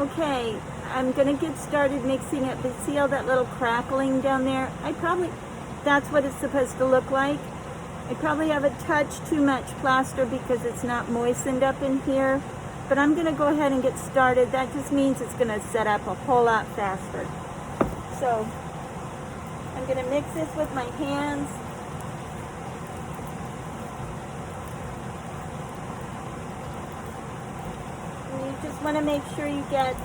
Okay, I'm gonna get started mixing it, but see all that little crackling down there? That's what it's supposed to look like. I probably have a touch too much plaster because it's not moistened up in here, but I'm gonna go ahead and get started. That just means it's gonna set up a whole lot faster. So, I'm gonna mix this with my hands. And you just wanna make sure you get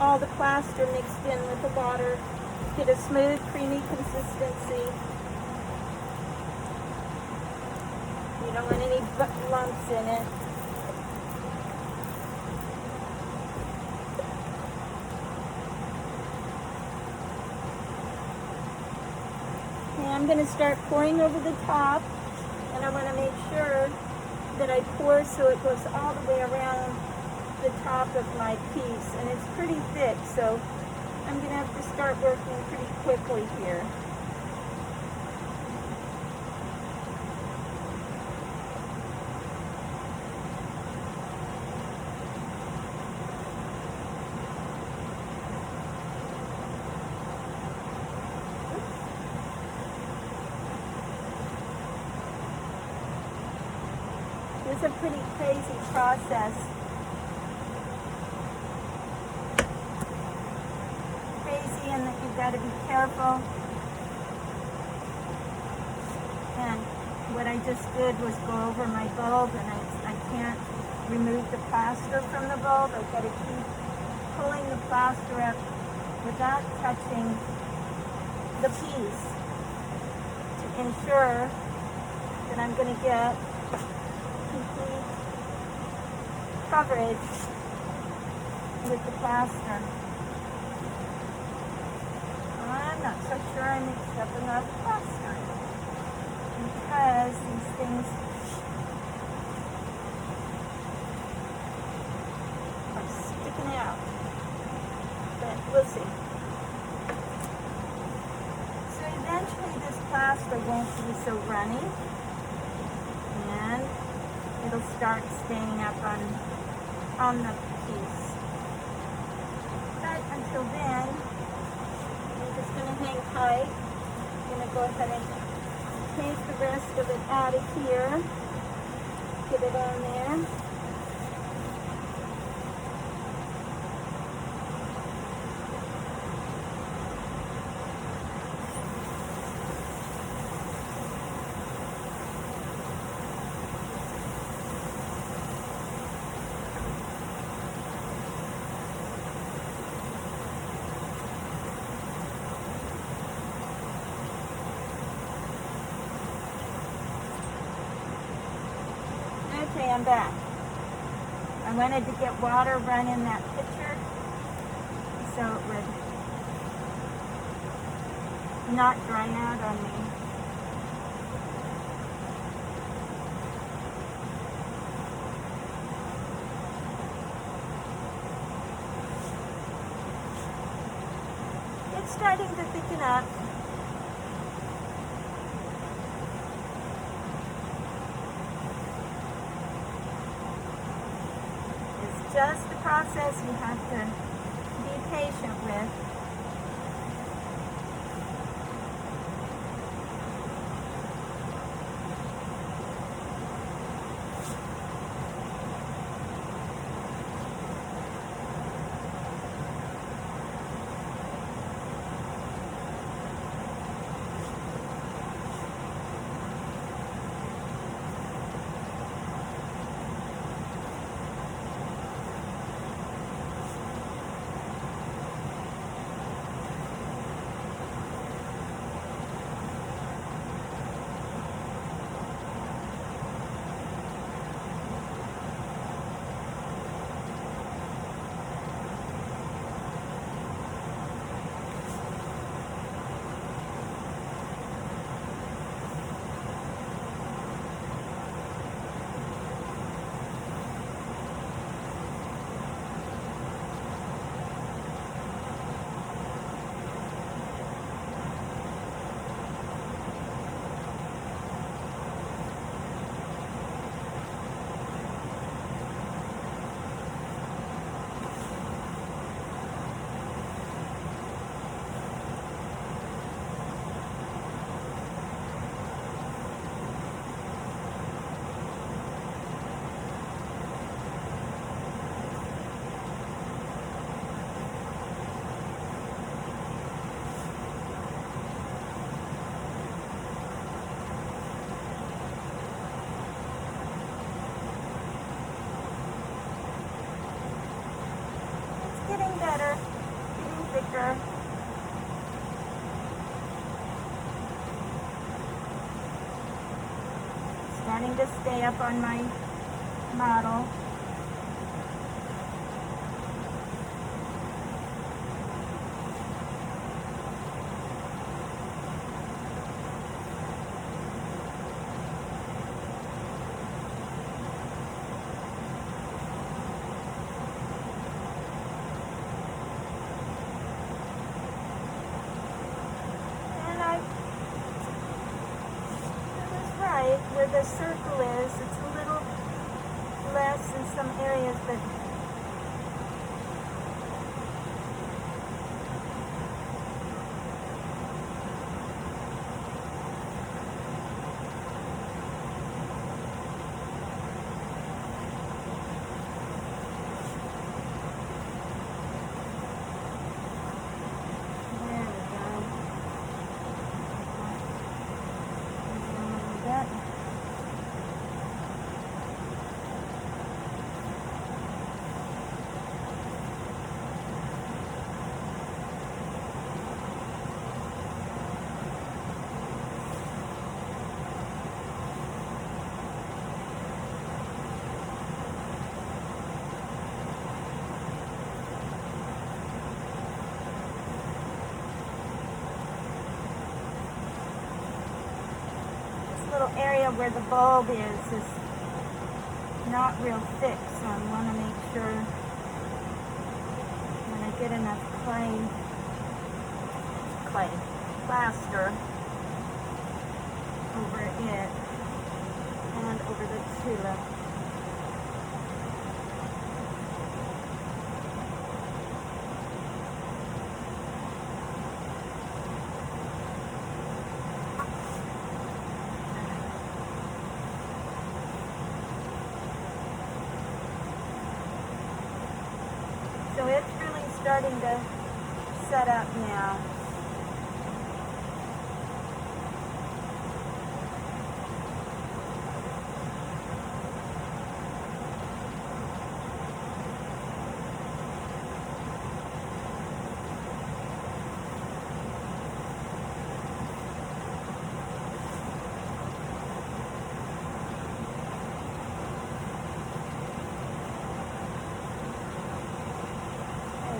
all the plaster mixed in with the water. Get a smooth, creamy consistency. You don't want any lumps in it. Okay, I'm going to start pouring over the top, and I want to make sure that I pour so it goes all the way around the top of my piece, and it's pretty thick, so I'm going to have to start working pretty quickly here. It's a pretty crazy process. Crazy, and that you've got to be careful. And what I just did was go over my bulb, and I can't remove the plaster from the bulb. I've got to keep pulling the plaster up without touching the piece to ensure that I'm going to get complete coverage with the plaster. I'm not so sure I mixed up enough plaster because these things are sticking out, but we'll see. So eventually this plaster won't be so runny, and it'll start staying up on the piece. But until then, I'm just going to hang tight. I'm going to go ahead and take the rest of it out of here. Get it on there. Okay, I'm back. I wanted to get water run in that pitcher so it would not dry out on me. It's starting to thicken up. Just the process you have to be patient with. getting better, getting thicker. Starting to stay up on my model. Where the circle is, it's a little less in some areas, but little area where the bulb is not real thick, so I want to make sure when I get enough plaster over it and over the tulip. So it's really starting to set up now.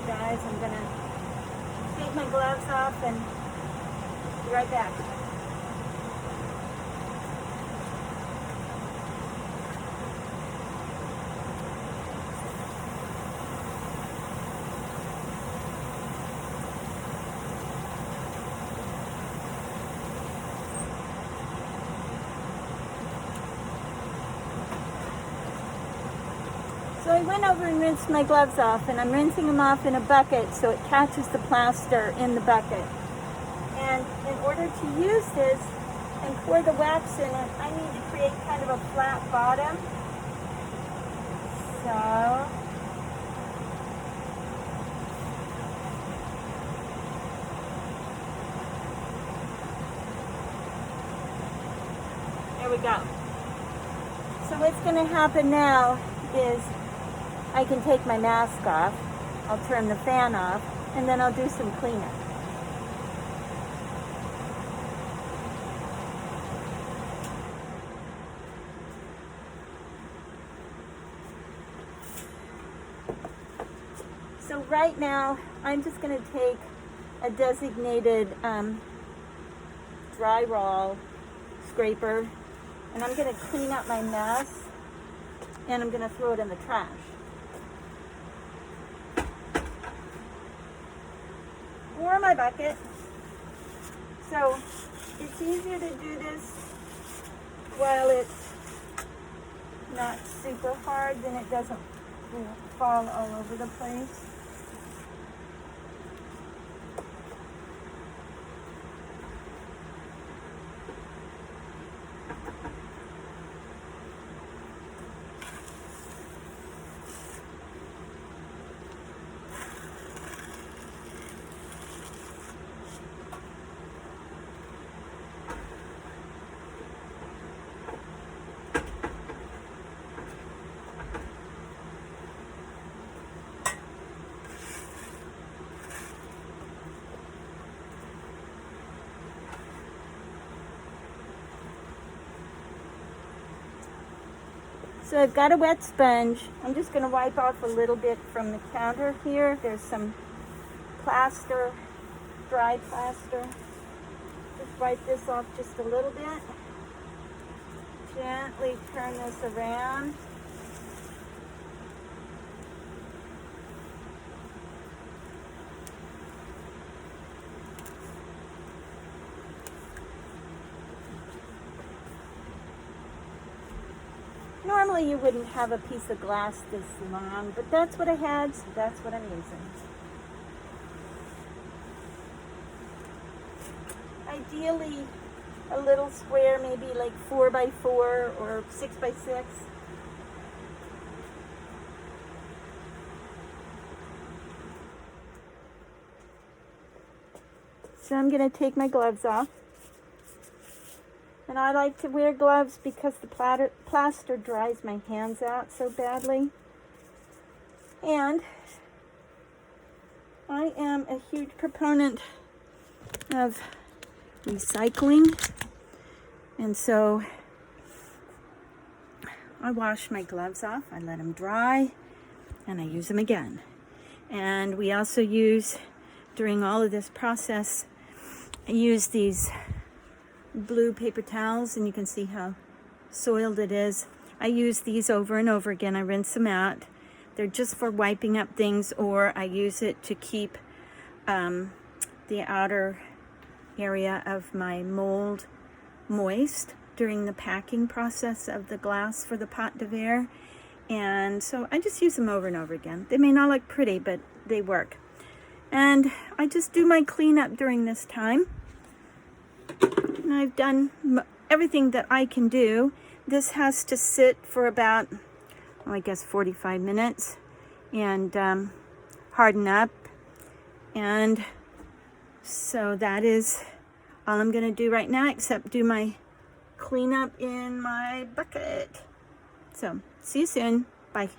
Guys, I'm gonna take my gloves off and be right back. So I went over and rinsed my gloves off, and I'm rinsing them off in a bucket so it catches the plaster in the bucket. And in order to use this and pour the wax in it, I need to create kind of a flat bottom. So there we go. So what's going to happen now is I can take my mask off, I'll turn the fan off, and then I'll do some cleanup. So right now, I'm just going to take a designated drywall scraper, and I'm going to clean up my mess, and I'm going to throw it in the trash. Or my bucket. So it's easier to do this while it's not super hard, then it doesn't fall all over the place. So I've got a wet sponge. I'm just going to wipe off a little bit from the counter here. There's some plaster, dry plaster. Just wipe this off just a little bit. Gently turn this around. Normally you wouldn't have a piece of glass this long, but that's what I had, so that's what I'm using. Ideally, a little square, maybe like 4 by 4 or 6 by 6. So I'm going to take my gloves off. And I like to wear gloves because the plaster dries my hands out so badly. And I am a huge proponent of recycling. And so I wash my gloves off, I let them dry, and I use them again. And we also use, during all of this process, I use these blue paper towels, and you can see how soiled it is. I use these over and over again. I rinse them out. They're just for wiping up things, or I use it to keep the outer area of my mold moist during the packing process of the glass for the pot de verre. And so I just use them over and over again. They may not look pretty, but they work. And I just do my cleanup during this time. And I've done everything that I can do. This has to sit for about, well, I guess 45 minutes and harden up. And so that is all I'm going to do right now, except do my cleanup in my bucket. So see you soon. Bye.